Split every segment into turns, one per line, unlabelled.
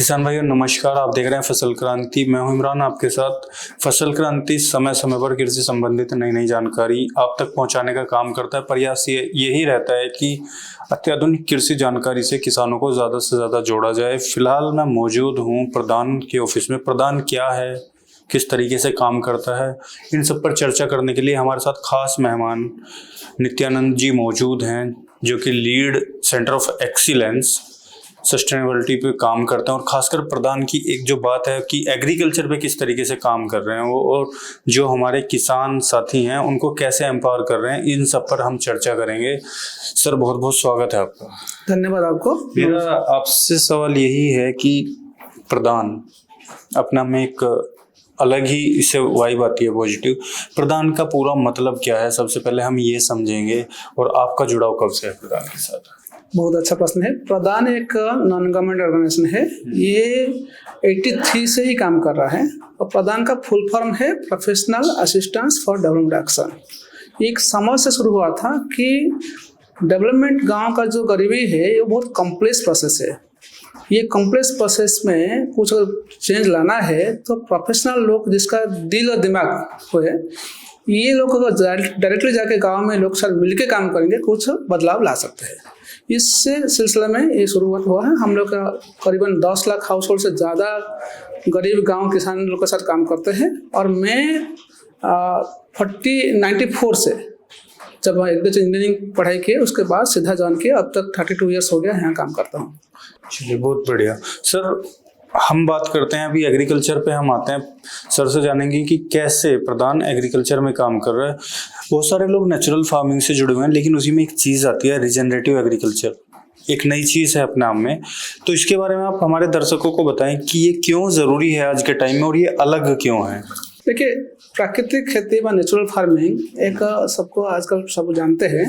किसान भाइयों नमस्कार। आप देख रहे हैं फसल क्रांति। मैं हूं इमरान आपके साथ। फसल क्रांति समय समय पर कृषि संबंधित नई नई जानकारी आप तक पहुंचाने का काम करता है। प्रयास यही रहता है कि अत्याधुनिक कृषि जानकारी से किसानों को ज़्यादा से ज़्यादा जोड़ा जाए। फिलहाल मैं मौजूद हूँ प्रधान के ऑफिस में। प्रधान क्या है, किस तरीके से काम करता है, इन सब पर चर्चा करने के लिए हमारे साथ खास मेहमान नित्यानंद जी मौजूद हैं, जो कि lead centre of excellence sustainability पे काम करते हैं। और खासकर प्रधान की एक जो बात है कि एग्रीकल्चर पे किस तरीके से काम कर रहे हैं वो, और जो हमारे किसान साथी हैं उनको कैसे एम्पावर कर रहे हैं, इन सब पर हम चर्चा करेंगे। सर बहुत बहुत स्वागत है आपका।
धन्यवाद आपको।
मेरा आपसे सवाल यही है कि प्रधान अपना में एक अलग ही इससे वाइब आती है पॉजिटिव। प्रधान का पूरा मतलब क्या है, सबसे पहले हम ये समझेंगे, और आपका जुड़ाव कब से है प्रधान के साथ?
बहुत अच्छा प्रश्न है। प्रधान एक नॉन गवर्नमेंट ऑर्गेनाइजेशन है। ये 83 से ही काम कर रहा है और प्रधान का फुल फॉर्म है professional assistance for development action. एक समझ से शुरू हुआ था कि डेवलपमेंट गांव का जो गरीबी है ये बहुत कॉम्प्लेक्स प्रोसेस है। ये कॉम्प्लेक्स प्रोसेस में कुछ अगर चेंज लाना है तो प्रोफेशनल लोग जिसका दिल और दिमाग है, ये लोग अगर डायरेक्टली जाके गांव में लोग साथ मिलके काम करेंगे कुछ बदलाव ला सकते हैं। इससे सिलसिले में ये शुरुआत हुआ है। हम लोग का करीबन 10 लाख हाउस होल्ड से ज़्यादा गरीब गांव किसान लोग के साथ काम करते हैं। और मैं 94 से जब एग्रीकल्चर इंजीनियरिंग पढ़ाई की उसके बाद सीधा ज्वाइन किया, अब तक 32 ईयर्स हो गया यहाँ काम करता हूँ।
चलिए बहुत बढ़िया। सर हम बात करते हैं अभी एग्रीकल्चर पे, हम आते हैं सर से जानेंगे कि कैसे प्रधान एग्रीकल्चर में काम कर रहा है। बहुत सारे लोग नेचुरल फार्मिंग से जुड़े हुए हैं, लेकिन उसी में एक चीज़ आती है रिजेनरेटिव एग्रीकल्चर, एक नई चीज़ है अपने आप में। तो इसके बारे में आप हमारे दर्शकों को बताएं कि ये क्यों ज़रूरी है आज के टाइम में और ये अलग क्यों है।
देखिए, प्राकृतिक खेती व नेचुरल फार्मिंग एक सबको आजकल सब जानते हैं।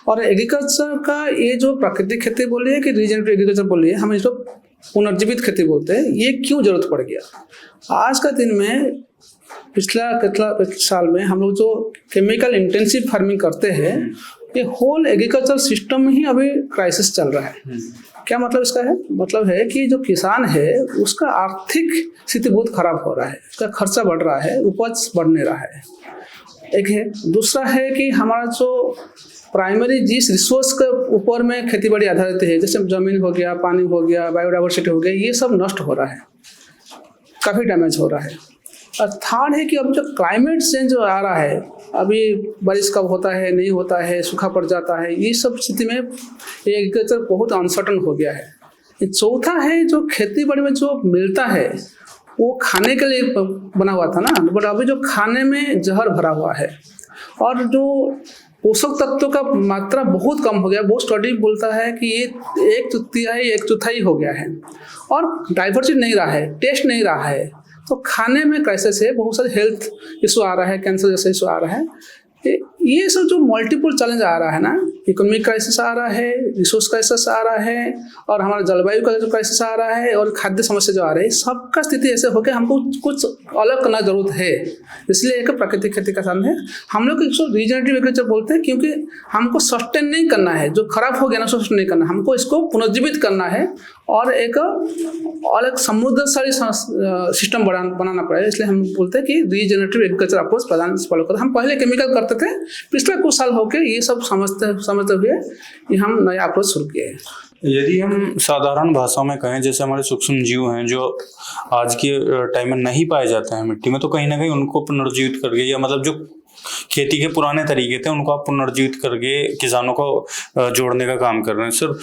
और एग्रीकल्चर का ये जो प्राकृतिक खेती बोलिए कि रीजनरेटिव एग्रीकल्चर बोलिए, हम इसको पुनर्जीवित खेती बोलते हैं। ये क्यों जरूरत पड़ गया आज का दिन में? पिछला साल में हम लोग जो केमिकल इंटेंसिव फार्मिंग करते हैं, ये होल एग्रीकल्चर सिस्टम में ही अभी क्राइसिस चल रहा है। क्या मतलब इसका है? मतलब है कि जो किसान है उसका आर्थिक स्थिति बहुत खराब हो रहा है, उसका खर्चा बढ़ रहा है, उपज बढ़ नहीं रहा है। एक है। दूसरा है कि हमारा जो प्राइमरी जिस रिसोर्स के ऊपर में खेती बाड़ी आधारित है, जैसे जमीन हो गया, पानी हो गया, बायोडाइवर्सिटी हो गया, ये सब नष्ट हो रहा है, काफ़ी डैमेज हो रहा है। और थर्ड है कि अब जो क्लाइमेट चेंज जो आ रहा है, अभी बारिश कब होता है, नहीं होता है, सूखा पड़ जाता है, ये सब स्थिति में एग्रीकल्चर बहुत अनसर्टन हो गया है। चौथा है जो खेती बाड़ी में जो मिलता है वो खाने के लिए बना हुआ था ना, बट अभी जो खाने में जहर भरा हुआ है और जो पोषक तत्वों का मात्रा बहुत कम हो गया। वो स्टडी बोलता है कि ये 1/3 हो गया है और डाइवर्सिटी नहीं रहा है, टेस्ट नहीं रहा है। तो खाने में क्राइसिस है, बहुत सारे हेल्थ इशू आ रहा है, कैंसर जैसे इशू आ रहा है। ये सब जो मल्टीपल चैलेंज आ रहा है ना, इकोनॉमिक क्राइसिस आ रहा है, रिसोर्स क्राइसिस आ रहा है, और हमारा जलवायु का जो क्राइसिस आ रहा है, और खाद्य समस्या जो आ रही है, सबका स्थिति ऐसे हो के हमको कुछ अलग करना जरूरत है। इसलिए एक प्राकृतिक खेती का साधन है। हम लोग इसको रीजनरेटिव एग्रीकल्चर बोलते हैं, क्योंकि हमको सस्टेन नहीं करना है, जो खराब हो गया ना सस्टेन नहीं करना, हमको इसको पुनर्जीवित करना है और एक अलग समृद्धशाली सिस्टम बनाना पड़ेगा। इसलिए हम बोलते हैं कि रीजनरेटिव एग्रीकल्चर अप्रोच प्रधान फॉलो करते हैं। हम पहले केमिकल करते थे, पिछले कुछ साल होके ये सब समझते हुए ये हम नया अप्रोच शुरू किए हैं।
यदि हम साधारण भाषा में कहें, जैसे हमारे सूक्ष्म जीव हैं जो आज के टाइम में नहीं पाए जाते हैं मिट्टी में, तो कहीं ना कहीं उनको पुनर्जीवित करके, या मतलब जो खेती के पुराने तरीके थे उनको आप पुनर्जीवित करके किसानों को जोड़ने का काम कर रहे हैं। सर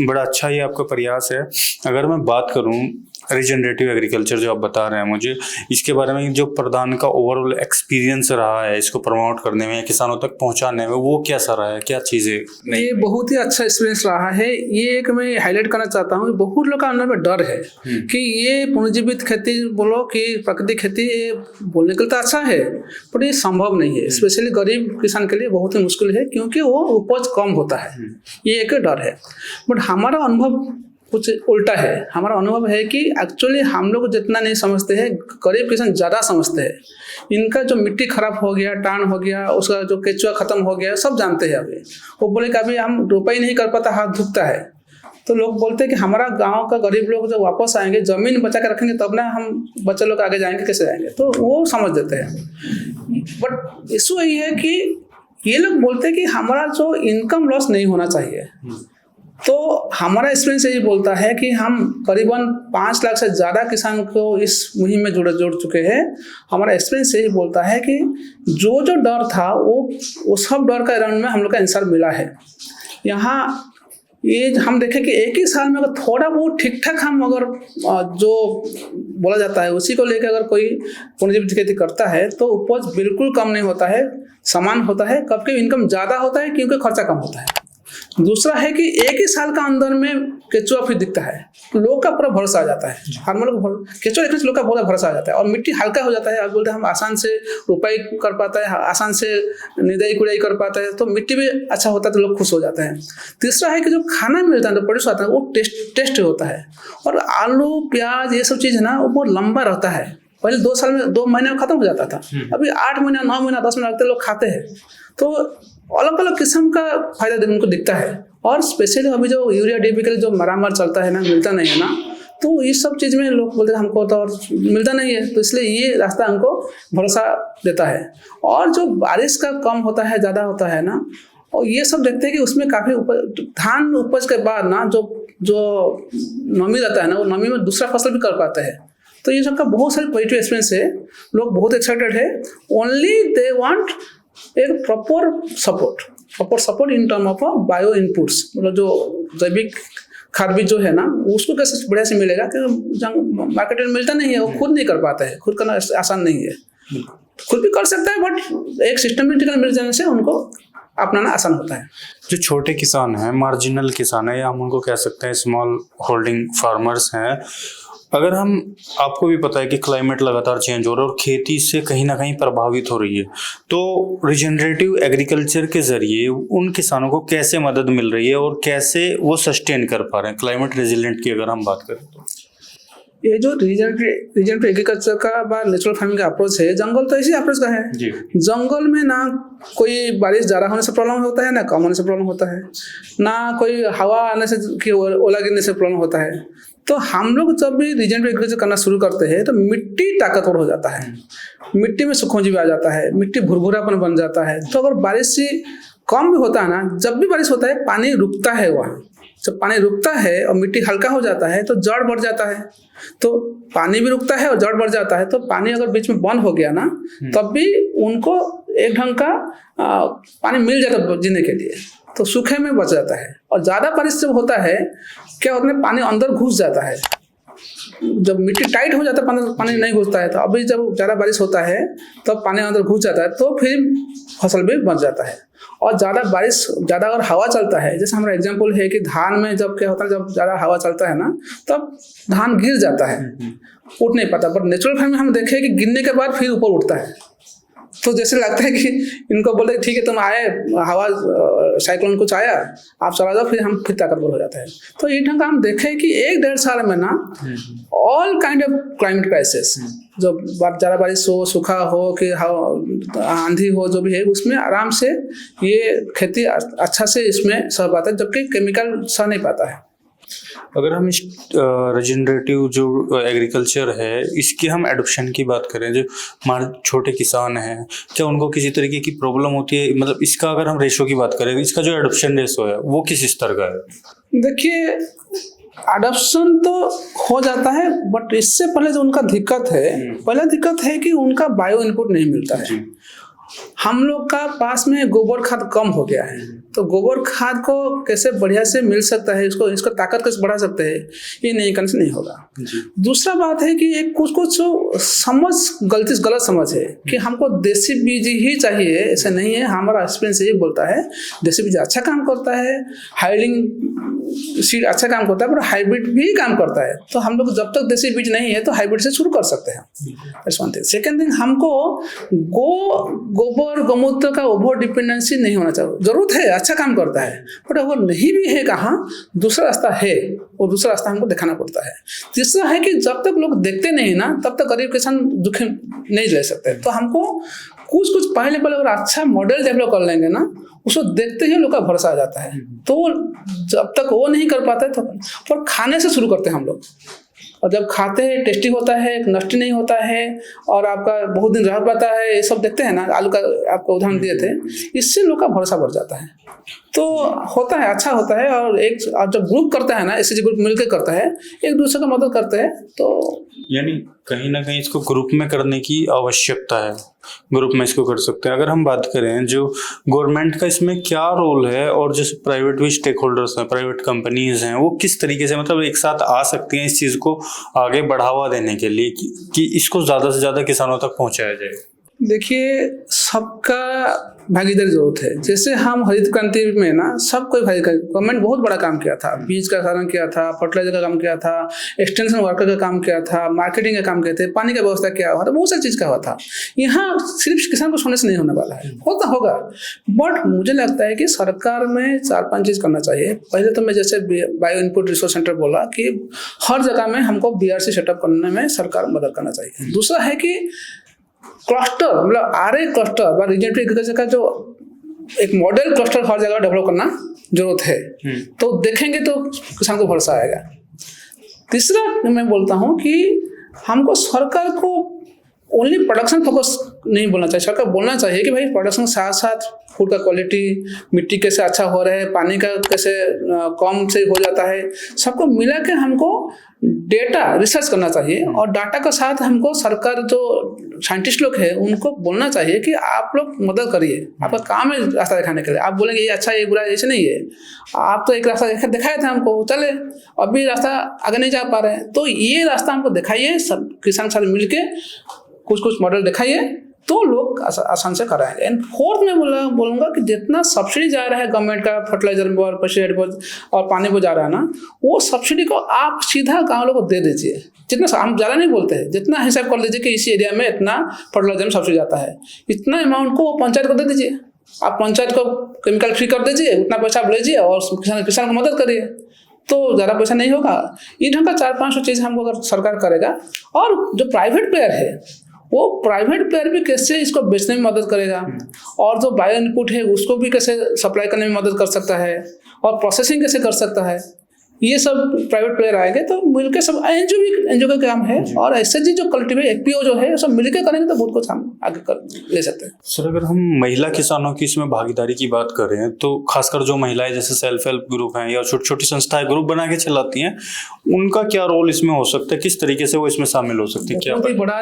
बड़ा अच्छा ये आपका प्रयास है। अगर मैं बात करूं रीजनरेटिव एग्रीकल्चर जो आप बता रहे हैं मुझे, इसके बारे में जो प्रधान का ओवरऑल एक्सपीरियंस रहा है इसको प्रमोट करने में, किसानों तक पहुंचाने में, वो कैसा रहा है, क्या चीज़ें?
ये बहुत ही अच्छा एक्सपीरियंस रहा है। ये एक मैं हाईलाइट करना चाहता हूँ। बहुत लोग का अंदर में डर है कि ये पुनर्जीवित खेती बोलो कि प्राकृतिक खेती, बोलने के लिए तो अच्छा है पर ये संभव नहीं है। स्पेशली गरीब किसान के लिए बहुत ही मुश्किल है, क्योंकि वो उपज कम होता है, ये एक डर है। बट हमारा अनुभव कुछ उल्टा है। हमारा अनुभव है कि एक्चुअली हम लोग जितना नहीं समझते हैं, गरीब किसान ज़्यादा समझते हैं। इनका जो मिट्टी खराब हो गया, टान हो गया, उसका जो केचुआ खत्म हो गया, सब जानते हैं। अभी वो बोले कि अभी हम रोपाई नहीं कर पाता, हाथ दुखता है। तो लोग बोलते हैं कि हमारा गांव का गरीब लोग जब वापस आएंगे जमीन बचा के रखेंगे तब ना हम बच्चे लोग आगे जाएंगे, कैसे जाएंगे, तो वो समझ देते हैं। बट इशू यही है कि ये लोग बोलते हैं कि हमारा जो इनकम लॉस नहीं होना चाहिए। तो हमारा एक्सपीरियंस यही बोलता है कि हम करीबन 5 लाख से ज़्यादा किसान को इस मुहिम में जोड़ चुके हैं। हमारा एक्सपीरियंस यही बोलता है कि जो डर था वो सब डर का राउंड में हम लोग का आंसर मिला है। यहाँ ये हम देखें कि एक ही साल में अगर थोड़ा बहुत ठीक ठाक हम अगर जो बोला जाता है उसी को लेकर अगर कोई पुनर्जीवित खेती करता है तो उपज बिल्कुल कम नहीं होता है, समान होता है। कब के इनकम ज़्यादा होता है क्योंकि खर्चा कम होता है। दूसरा है कि एक ही साल का अंदर में केचुआ फिर दिखता है, लोग का पूरा भरोसा आ जाता है। फार्मर को केचुआ देखने से लोग का पूरा भरोसा आ जाता है और मिट्टी हल्का हो जाता है। आप बोलते हैं हम आसान से रुपाई कर पाता है, आसान से निदाई कुड़ाई कर पाता है, तो मिट्टी भी अच्छा होता है तो लोग खुश हो जाते हैं। तीसरा है कि जो खाना मिलता है, जो प्रोड्यूस आता है वो टेस्ट होता है। और आलू प्याज ये सब चीज़ है ना वो बहुत लंबा रहता है। पहले 2 साल में 2 महीने में खत्म हो जाता था, अभी 8 महीना 9 महीना 10 महीना लगते लोग खाते हैं। तो अलग अलग किस्म का फायदा उनको दिखता है। और स्पेशली अभी जो यूरिया डीपी के लिए जो मारामार चलता है ना, मिलता नहीं है ना, तो इस सब चीज़ में लोग बोलते हैं हमको तो और मिलता नहीं है, तो इसलिए ये रास्ता हमको भरोसा देता है। और जो बारिश का कम होता है ज़्यादा होता है ना, और ये सब देखते हैं कि उसमें काफ़ी धान उपज के बाद ना जो नमी रहता है ना, वो नमी में दूसरा फसल भी कर पाते हैं। तो ये सबका बहुत सारे पॉजिटिव एक्सपीरियंस है। लोग बहुत एक्साइटेड है। ओनली दे वांट एक proper support in term of bio inputs, मतलब जो जैविक खाद बीज जो है ना उसको कैसे बढ़िया से मिलेगा, कि मार्केट में मिलता नहीं है, वो खुद नहीं कर पाता है, खुद करना आसान नहीं है। खुद भी कर सकता है बट एक सिस्टमेटिकल मिल जाने से उनको अपनाना आसान होता है।
जो छोटे किसान हैं, मार्जिनल किसान है, या हम उनको कह सकते हैं स्मॉल होल्डिंग फार्मर्स हैं, अगर हम, आपको भी पता है कि क्लाइमेट लगातार चेंज हो रहा है और खेती से कहीं ना कहीं प्रभावित हो रही है, तो रिजेनरेटिव एग्रीकल्चर के जरिए उन किसानों को कैसे मदद मिल रही है और कैसे वो सस्टेन कर पा रहे हैं क्लाइमेट रेजिलेंट की अगर हम बात करें तो?
ये जो रीजनरेटिव एग्रीकल्चर का नेचुरल फार्मिंग का अप्रोच है, जंगल तो इसी अप्रोच का है जी। जंगल में ना कोई बारिश ज़्यादा होने से प्रॉब्लम होता है, ना कम होने से प्रॉब्लम होता है, ना कोई हवा आने से कि ओला गिरने से प्रॉब्लम होता है। तो हम लोग जब भी रीजनरेटिव एग्रीकल्चर करना शुरू करते हैं तो मिट्टी ताकतवर हो जाता है, मिट्टी में सूक्ष्मजीवी आ जाता है, मिट्टी भुरभुरापन बन जाता है। तो अगर बारिश कम भी होता है ना, जब भी बारिश होता है पानी रुकता है, वहाँ जब पानी रुकता है और मिट्टी हल्का हो जाता है तो जड़ बढ़ जाता है। तो पानी भी रुकता है और जड़ बढ़ जाता है, तो पानी अगर बीच में बंद हो गया ना तब भी उनको एक ढंग का पानी मिल जाता है जीने के लिए, तो सूखे में बच जाता है। और ज़्यादा बारिश जब होता है क्या होता है, पानी अंदर घुस जाता है। जब मिट्टी टाइट हो जाता है पानी नहीं घुसता है। तो अभी जब ज़्यादा बारिश होता है तब पानी अंदर घुस जाता है, तो फिर फसल भी बच जाता है। और ज़्यादा बारिश, ज़्यादा अगर हवा चलता है, जैसे हमारा एग्जांपल है कि धान में जब क्या होता है, जब ज़्यादा हवा चलता है ना तब धान गिर जाता है, उठ नहीं पाता। पर नेचुरल फार्मिंग हम देखें कि गिरने के बाद फिर ऊपर उठता है। तो जैसे लगता है कि इनको बोले ठीक है तुम आए, हवा साइक्लोन कुछ आया, आप चला जाओ, फिर हम फिर ताकतवर हो जाता है। तो ये ढंग का हम देखें कि 1-1.5 साल में ना all kind of climate crisis, जो ज़्यादा बारिश हो, सूखा हो कि आंधी हो, जो भी है उसमें आराम से ये खेती अच्छा से इसमें सह पाता है, जबकि केमिकल सह नहीं पाता है।
अगर हम इस रिजेनरेटिव जो एग्रीकल्चर है इसकी हम एडॉप्शन की बात करें, जो हमारे छोटे किसान हैं, क्या उनको किसी तरीके की प्रॉब्लम होती है? मतलब इसका अगर हम रेशो की बात करें, इसका जो एडॉप्शन रेशो है वो किस स्तर का है?
देखिए, एडॉप्शन तो हो जाता है बट इससे पहले जो उनका दिक्कत है, पहला दिक्कत है कि उनका बायो इनपुट नहीं मिलता है। हम लोग का पास में गोबर खाद कम हो गया है, तो गोबर खाद को कैसे बढ़िया से मिल सकता है, इसको ताकत कैसे बढ़ा सकते हैं, ये नहीं करने से नहीं होगा। दूसरा बात है कि एक कुछ गलत समझ है कि हमको देसी बीज ही चाहिए, ऐसा नहीं है। हमारा एक्सपीरियंस ये बोलता है देसी बीज अच्छा काम करता है, हाइब्रिड सीड अच्छा काम करता है, पर हाइब्रिड भी काम करता है। तो हम लोग जब तक देसी बीज नहीं है तो हाइब्रिड से शुरू कर सकते हैं। सेकेंड थिंग, हमको गोबर गौमूत्र का ओवर डिपेंडेंसी नहीं होना चाहिए। जरूरत है, अच्छा काम करता है, बट अगर नहीं भी है कहाँ, दूसरा रास्ता है, और दूसरा रास्ता हमको दिखाना पड़ता है। तीसरा है कि जब तक लोग देखते नहीं ना तब तक गरीब किसान दुख नहीं ले सकते। तो हमको कुछ पहले अगर अच्छा मॉडल डेवलप कर लेंगे ना, उसको देखते ही लोग का भरोसा आ जाता है। तो जब तक वो नहीं कर पाते तो पर खाने से शुरू करते हैं हम लोग, और जब खाते हैं टेस्टी होता है, नष्ट नहीं होता है और आपका बहुत दिन रह पाता है, ये सब देखते हैं ना, आलू का आपको उदाहरण दिए थे, इससे लोग का भरोसा बढ़ जाता है। तो होता है, अच्छा होता है। और जब ग्रुप करता है ना, एसएचजी ग्रुप मिलकर करता है, एक दूसरे का मदद करते हैं, तो
यानी कहीं ना कहीं इसको ग्रुप में करने की आवश्यकता है, ग्रुप में इसको कर सकते हैं। अगर हम बात करें जो गवर्नमेंट का इसमें क्या रोल है, और जैसे प्राइवेट भी स्टेक होल्डर्स हैं, प्राइवेट कंपनीज हैं, वो किस तरीके से मतलब एक साथ आ सकती हैं इस चीज़ को आगे बढ़ावा देने के लिए कि इसको ज़्यादा से ज़्यादा किसानों तक पहुँचाया जाए?
देखिए, सबका भागीदारी जरूरत है। जैसे हम हरित क्रांति में ना सब कोई भागीदारी, गवर्नमेंट बहुत बड़ा काम किया था, बीज का साधन किया था, फर्टिलाइजर का काम किया था, एक्सटेंशन वर्कर का काम किया था, मार्केटिंग का काम किया था, पानी का व्यवस्था किया हुआ था, बहुत सारी चीज़ का हुआ था। यहाँ सिर्फ किसान को सोने से नहीं होने वाला है, होता होगा, बट मुझे लगता है कि सरकार में 4-5 चीज़ करना चाहिए। पहले तो मैं जैसे बायो इनपुट रिसोर्स सेंटर बोला कि हर जगह में हमको BRC सेटअप करने में सरकार मदद करना चाहिए। दूसरा है कि क्लस्टर, मतलब RA क्लस्टर व रीजनल एग्रीकल्चर का जो एक मॉडल क्लस्टर हर जगह डेवलप करना जरूरत है, तो देखेंगे तो किसान को भरोसा आएगा। तीसरा मैं बोलता हूँ कि हमको सरकार को ओनली प्रोडक्शन फोकस नहीं बोलना चाहिए, सरकार बोलना चाहिए कि भाई प्रोडक्शन के साथ साथ फूड का क्वालिटी, मिट्टी कैसे अच्छा हो रहा है, पानी का कैसे कम से हो जाता है, सबको मिला के हमको डेटा रिसर्च करना चाहिए। और डाटा के साथ हमको सरकार जो साइंटिस्ट लोग हैं उनको बोलना चाहिए कि आप लोग मदद करिए, आपका काम है रास्ता दिखाने के लिए। आप बोलेंगे ये अच्छा ये बुरा, ऐसे नहीं है, आप तो एक रास्ता दिखाए थे हमको, चले अभी रास्ता आगे नहीं जा पा रहे हैं, तो ये रास्ता हमको दिखाइए, सब किसान साथ मिल के कुछ मॉडल दिखाइए, तो लोग आसान से कराएंगे। एंड फोर्थ में बोलूँगा कि जितना सब्सिडी जा रहा है गवर्नमेंट का फर्टिलाइजर पर, पेस्टिसाइड पर और पानी पर जा रहा है ना, वो सब्सिडी को आप सीधा गाँव लोगों को दे दीजिए। जितना हम ज़्यादा नहीं बोलते हैं, जितना हिसाब कर लीजिए कि इसी एरिया में इतना फर्टिलाइजर में सब्सिडी जाता है, इतना अमाउंट को पंचायत को दे दीजिए। आप पंचायत को केमिकल फ्री कर दीजिए, उतना पैसा आप लीजिए और किसान को मदद करिए, तो ज़्यादा पैसा नहीं होगा। ये ढंग का 400-500 चीज़ हमको अगर सरकार करेगा, और जो प्राइवेट प्लेयर है वो प्राइवेट प्लेयर भी कैसे इसको बेचने में मदद करेगा, और जो बायो इनपुट है उसको भी कैसे सप्लाई करने में मदद कर सकता है, और प्रोसेसिंग कैसे कर सकता है, ये सब प्राइवेट प्लेयर आएंगे तो मिलकर सब एनजीओ का काम है। और एसएचजी जो कल्टीवेट एफपीओ जो है सब मिलकर करेंगे तो बहुत कुछ हम आगे कर ले सकते हैं।
सर, अगर हम महिला किसानों की इसमें भागीदारी की बात करें तो खासकर जो महिलाएं जैसे सेल्फ हेल्प ग्रुप हैं या छोटी छोटी संस्थाएं ग्रुप बना के चलाती हैं, उनका क्या रोल इसमें हो सकता है, किस तरीके से वो इसमें शामिल हो सकती है? क्या
बहुत ही बड़ा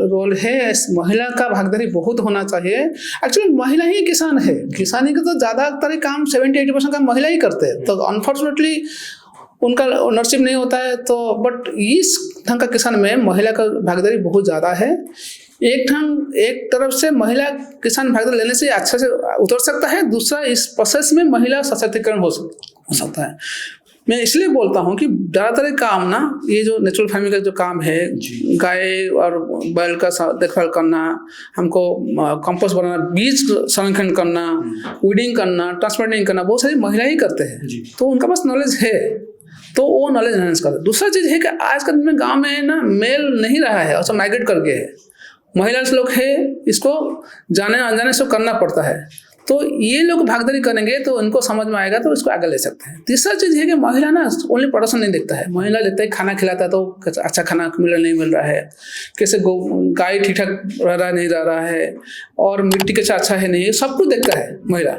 रोल है, महिला का भागीदारी बहुत होना चाहिए। एक्चुअली महिला ही किसान है, किसानी का तो ज़्यादातर काम 70-80% काम महिला ही करते हैं, तो अनफॉर्चुनेटली उनका ओनरशिप नहीं होता है। तो बट इस ढंग का किसान में महिला का भागीदारी बहुत ज़्यादा है। एक तरफ से महिला किसान भागीदारी लेने से अच्छे से उतर सकता है, दूसरा इस प्रोसेस में महिला सशक्तिकरण हो सकता है। मैं इसलिए बोलता हूँ कि ज़्यादातर काम ना, ये जो नेचुरल फार्मिंग का जो काम है, गाय और बैल का देखभाल करना, हमको कंपोस्ट बनाना, बीज संरक्षण करना, वीडिंग करना, ट्रांसप्लांटिंग करना, बहुत सारी महिलाएं ही करते हैं, तो उनका पास नॉलेज है, तो वो नॉलेज एनहांस करते हैं। दूसरा चीज़ है कि आज के दिन में गाँव में ना मेल नहीं रहा है और सब माइग्रेट कर गए हैं, महिला लोग है, इसको जाने अनजाने से करना पड़ता है, तो ये लोग भागीदारी करेंगे तो इनको समझ में आएगा, तो इसको आगे ले सकते हैं। तीसरा चीज़ है कि महिला ना ओनली प्रोडक्शन नहीं देखता है, महिला देखता है खाना खिलाता है तो अच्छा खाना नहीं मिल रहा है, कैसे गाय ठीक ठाक नहीं रह रहा है, और मिट्टी कैसे अच्छा है नहीं, सब कुछ देखता है महिला।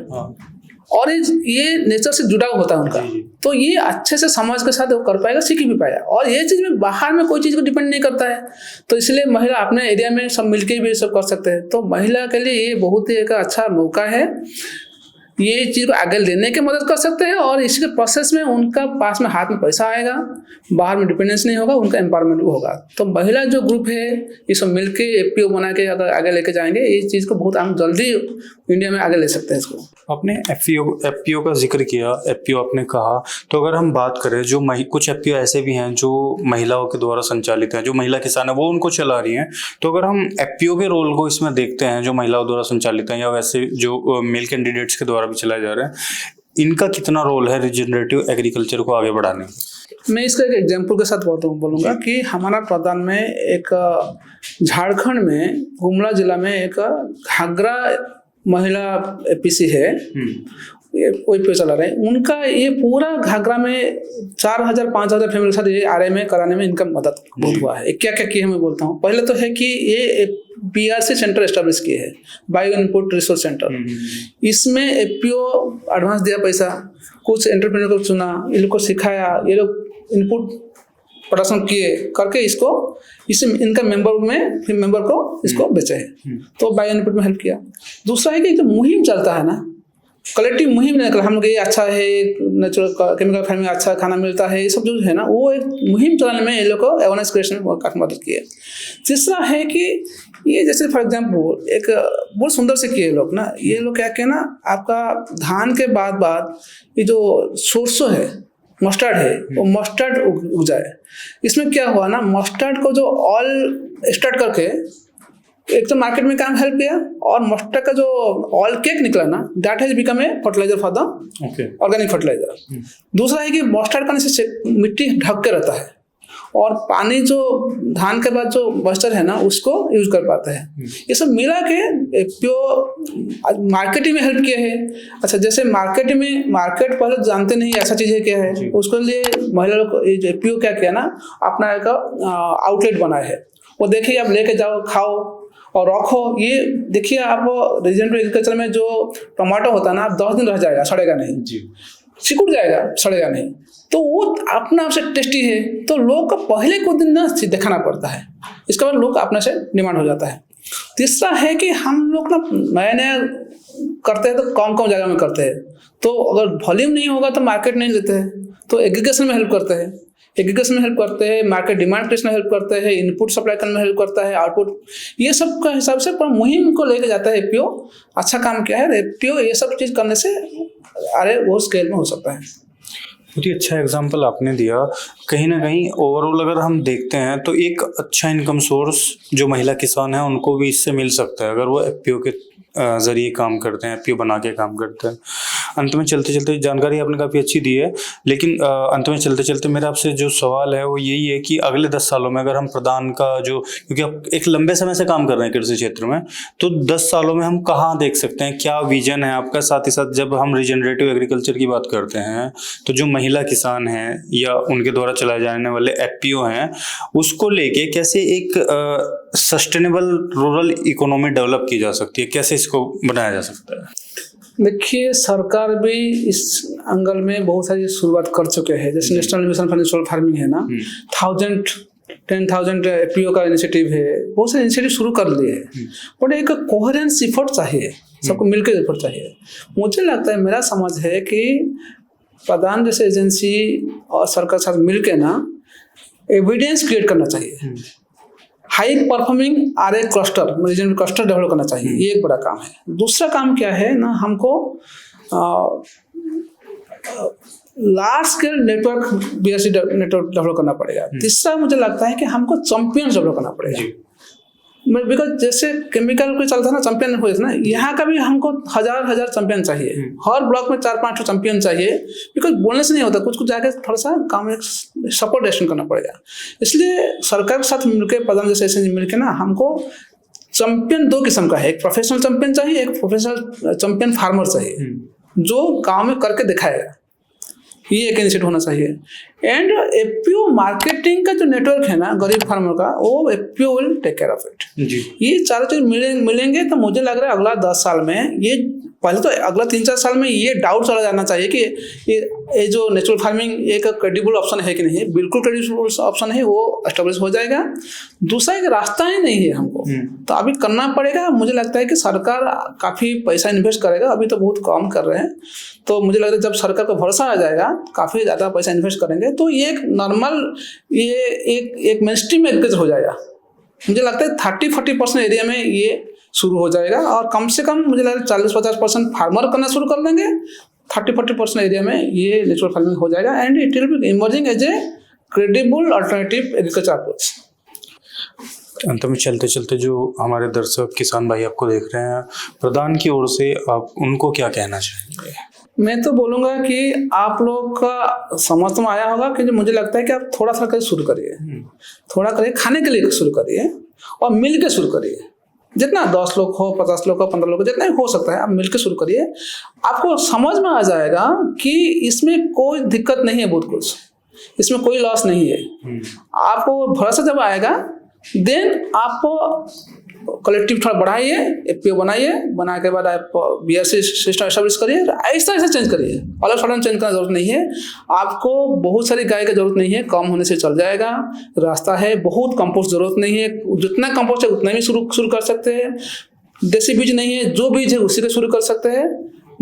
और ये नेचर से जुड़ा होता है उनका, तो ये अच्छे से समाज के साथ वो कर पाएगा, सीख भी पाएगा। और ये चीज़ में बाहर में कोई चीज़ को डिपेंड नहीं करता है, तो इसलिए महिला अपने एरिया में सब मिलके भी सब कर सकते हैं। तो महिला के लिए ये बहुत ही एक अच्छा मौका है, ये चीज़ को आगे लेने की मदद कर सकते हैं, और इसके प्रोसेस में उनका पास में हाथ में पैसा आएगा, बाहर में डिपेंडेंस नहीं होगा, उनका एम्पावरमेंट भी होगा। तो महिला जो ग्रुप है ये सब मिलके एफपीओ बना के अगर आगे लेके जाएंगे, ये चीज़ को बहुत हम जल्दी इंडिया में आगे ले सकते हैं इसको।
आपने एफपीओ का जिक्र किया, एफपीओ आपने कहा, तो अगर हम बात करें जो कुछ एफपीओ ऐसे भी हैं जो महिलाओं के द्वारा संचालित हैं, जो महिला किसान है वो उनको चला रही हैं, तो अगर हम एफपीओ के रोल को इसमें देखते हैं जो महिलाओं द्वारा संचालित हैं या वैसे जो मेल कैंडिडेट्स के द्वारा भी चलाए जा रहे हैं, इनका कितना रोल है रिजनरेटिव एग्रीकल्चर को आगे बढ़ाने में?
मैं इसका एक एग्जाम्पल के साथ बोलूँगा कि हमारा प्रधान में एक झारखंड में गुमला जिला में एक घाघरा महिला एपीसी है, ये OPO चला रहे हैं, उनका ये पूरा घाघरा में 4,000-5,000 फैमिली के साथ ये RMA कराने में इनका मदद बहुत हुआ है। क्या क्या किया मैं बोलता हूँ। पहले तो है कि ये BRC सेंटर एस्टेब्लिश किए हैं, बायो इनपुट रिसोर्स सेंटर। इसमें FPO एडवांस दिया पैसा, कुछ एंटरप्रेन्योर को चुना, ये लोग को सिखाया, ये लोग इनपुट प्रोडक्शन किए करके इसको इनका मेंबर को इसको बेचे है, तो बायो इनपुट में हेल्प किया। दूसरा है कि जो मुहिम चलता है ना, कलेक्टिव मुहिम निकला, हम लोग ये अच्छा है, नेचुरल केमिकल फार्मिंग अच्छा खाना मिलता है, ये सब जो है ना, वो एक मुहिम चलाने में ये लोग को अवेयरनेस क्रिएशन में काफ़ी मदद की है। तीसरा है कि ये जैसे फॉर एग्जाम्पल एक बहुत सुंदर से किए लोग ना, ये लोग क्या किया ना, आपका धान के बाद ये जो सोर्सो है, मस्टर्ड है, वो मस्टर्ड उग जाए। इसमें क्या हुआ ना, मस्टर्ड को जो ऑयल स्टार्ट करके एक तो मार्केट में काम हेल्प किया, और मस्टर्ड का जो ऑयल केक निकला ना, that has become a fertiliser for the organic fertiliser. दूसरा है कि मस्टर्ड करने से मिट्टी ढक के रहता है, और पानी जो धान के बाद जो मॉइस्चर है ना, उसको यूज कर पाते हैं। ये सब मिला के प्योर मार्केटिंग में हेल्प किया है। अच्छा, जैसे मार्केट पहले जानते नहीं ऐसा चीज़ है क्या है, उसके लिए महिला लोग प्योर क्या किया ना, अपना एक आउटलेट बनाया है। वो देखिए, आप लेके जाओ, खाओ और रखो। ये देखिए, आप रीजनरेटिव एग्रीकल्चर में जो टमाटो होता है ना, आप 10 दिन रह जाएगा, सड़ेगा नहीं, सिकुड़ जाएगा, सड़ेगा नहीं, तो वो अपना आप से टेस्टी है, तो लोग को पहले कुछ दिन ना दिखाना पड़ता है, इसके बाद लोग अपने से डिमांड हो जाता है। तीसरा है कि हम लोग ना नया करते हैं तो कम जगह में करते हैं, तो अगर वॉल्यूम नहीं होगा तो मार्केट नहीं लेते हैं, तो एग्रीगेशन में हेल्प करते हैं, मार्केट डिमांड क्रिएशन में हेल्प करते हैं, इनपुट सप्लाई करने में हेल्प करता है, आउटपुट, ये सब का हिसाब से पूरा मुहिम को लेके जाता है। FPO अच्छा काम किया है। FPO ये सब चीज़ करने से वो स्केल में हो सकता है।
बहुत ही अच्छा एग्जाम्पल आपने दिया। कहीं ना कहीं ओवरऑल अगर हम देखते हैं तो एक अच्छा इनकम सोर्स जो महिला किसान है उनको भी इससे मिल सकता है, अगर वो FPO के जरिए काम करते हैं, FPO बना के काम करते हैं। अंत में चलते चलते जानकारी आपने काफ़ी अच्छी दी है, लेकिन अंत में चलते चलते मेरा आपसे जो सवाल है वो यही है कि अगले 10 सालों में अगर हम प्रधान का जो, क्योंकि आप एक लंबे समय से काम कर रहे हैं कृषि क्षेत्र में, तो 10 सालों में हम कहाँ देख सकते हैं, क्या विजन है आपका? साथ ही साथ जब हम रीजनरेटिव एग्रीकल्चर की बात करते हैं तो जो महिला किसान हैं या उनके द्वारा चलाए जाने वाले FPO हैं, उसको लेके कैसे एक सस्टेनेबल रूरल इकोनॉमी डेवलप की जा सकती है, कैसे इसको बनाया जा सकता है?
देखिए, सरकार भी इस एंगल में बहुत सारी शुरुआत कर चुके हैं। जैसे national mission for natural farming है ना, 10,000 FPO का इनिशिएटिव है, बहुत सारे इनिशिएटिव शुरू कर लिए हैं, बट एक कोहेरेंस एफर्ट चाहिए, सबको मिलकर एफर्ट चाहिए। मुझे लगता है, मेरा समझ है कि प्रधान जैसे एजेंसी और सरकार साथ मिलकर ना एविडेंस क्रिएट करना चाहिए, high performing RA cluster, regional cluster develop करना चाहिए, ये एक बड़ा काम है। दूसरा काम क्या है ना, हमको large scale network BRC network develop करना पड़ेगा। तीसरा मुझे लगता है कि हमको चैंपियन डेवलप करना पड़ेगा, बिकॉज जैसे केमिकल को चलता है ना, चैंपियन हो ना, यहाँ का भी हमको हजार चैंपियन चाहिए, हर ब्लॉक में 4-5 चैंपियन चाहिए, बिकॉज बोलने से नहीं होता, कुछ जाके थोड़ा सा काम में सपोर्ट एक्शन करना पड़ेगा। इसलिए सरकार के साथ मिलकर, प्रधान जैसे एजेंसी मिलकर ना, हमको चैंपियन 2 किस्म का है, एक प्रोफेशनल चैंपियन चाहिए, एक प्रोफेशनल चैंपियन फार्मर चाहिए, जो गाँव में करके दिखाएगा, ये एक इनिशिएटिव होना चाहिए। एंड FPO मार्केटिंग का जो नेटवर्क है ना गरीब फार्मर का, वो FPO will take care of it. ये चारों चीज मिलेंगे तो मुझे लग रहा है अगला 10 साल में, ये पहले तो अगला 3-4 साल में ये डाउट चला जाना चाहिए कि ये जो नेचुरल फार्मिंग एक क्रेडिबल ऑप्शन है कि नहीं। बिल्कुल क्रेडिबल ऑप्शन है, वो एस्टेब्लिश हो जाएगा। दूसरा एक रास्ता ही नहीं है हमको, तो अभी करना पड़ेगा। मुझे लगता है कि सरकार काफ़ी पैसा इन्वेस्ट करेगा, अभी तो बहुत कम कर रहे हैं, तो मुझे लगता है जब सरकार को भरोसा आ जाएगा, काफ़ी ज़्यादा पैसा इन्वेस्ट करेंगे, तो ये एक नॉर्मल, ये एक मेन स्ट्रीम एग्रीकल्चर हो जाएगा। मुझे लगता है 30-40% एरिया में ये शुरू हो जाएगा, और कम से कम मुझे लगता है 40-50% फार्मर करना शुरू कर देंगे, 30-40% एरिया में ये नेचुरल फार्मिंग हो जाएगा, and it will be emerging as a credible alternative agriculture approach.
अंत में चलते चलते जो हमारे दर्शक किसान भाई आपको देख रहे हैं, प्रधान की ओर से आप उनको क्या कहना चाहेंगे?
मैं तो बोलूँगा कि आप लोग का समझ में आया होगा कि जो मुझे लगता है कि आप थोड़ा सा करके शुरू करिए, थोड़ा करिए, खाने के लिए शुरू करिए और मिल के शुरू करिए। जितना 10 लोग हो, 50 लोग हो, 15 लोग हो, जितना भी हो सकता है आप मिलकर शुरू करिए। आपको समझ में आ जाएगा कि इसमें कोई दिक्कत नहीं है, बहुत कुछ इसमें कोई लॉस नहीं है। आपको भरोसा जब आएगा देन आप कलेक्टिव थोड़ा बढ़ाइए, एफपीओ बनाइए, बनाने के बाद आप बीआरसी सिस्टम एस्टेब्लिश करिए, ऐसा ऐसा चेंज करिए, अलग सडन चेंज करने की जरूरत नहीं है। आपको बहुत सारी गाय की जरूरत नहीं है, कम होने से चल जाएगा, रास्ता है। बहुत कंपोस्ट जरूरत नहीं है, जितना कंपोस्ट है उतना भी शुरू कर सकते हैं। देसी बीज नहीं है, जो बीज है उसी को शुरू कर सकते हैं।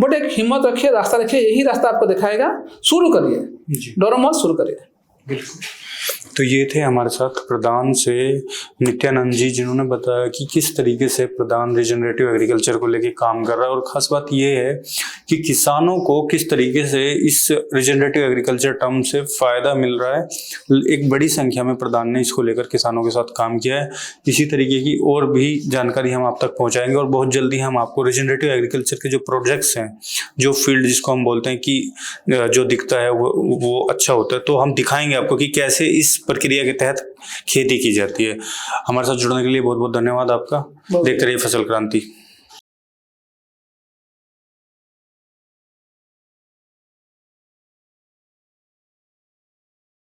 बट एक हिम्मत रखिए, रास्ता रखिए, यही रास्ता आपको दिखाएगा। शुरू करिए, डरो मत, शुरू करिए।
बिल्कुल। तो ये थे हमारे साथ प्रधान से नित्यानंद जी, जिन्होंने बताया कि किस तरीके से प्रधान रिजनरेटिव एग्रीकल्चर को लेके काम कर रहा है। और खास बात ये है कि किसानों को किस तरीके से इस रिजनरेटिव एग्रीकल्चर टर्म से फायदा मिल रहा है। एक बड़ी संख्या में प्रधान ने इसको लेकर किसानों के साथ काम किया है। इसी तरीके की और भी जानकारी हम आप तक पहुंचाएंगे और बहुत जल्दी हम आपको रिजनरेटिव एग्रीकल्चर के जो प्रोजेक्ट्स हैं, जो फील्ड जिसको हम बोलते हैं कि जो दिखता है वो अच्छा होता है, तो हम दिखाएंगे आपको कि कैसे इस प्रक्रिया के तहत खेती की जाती है। हमारे साथ जुड़ने के लिए बहुत बहुत धन्यवाद आपका। देखते रहिए फसल क्रांति।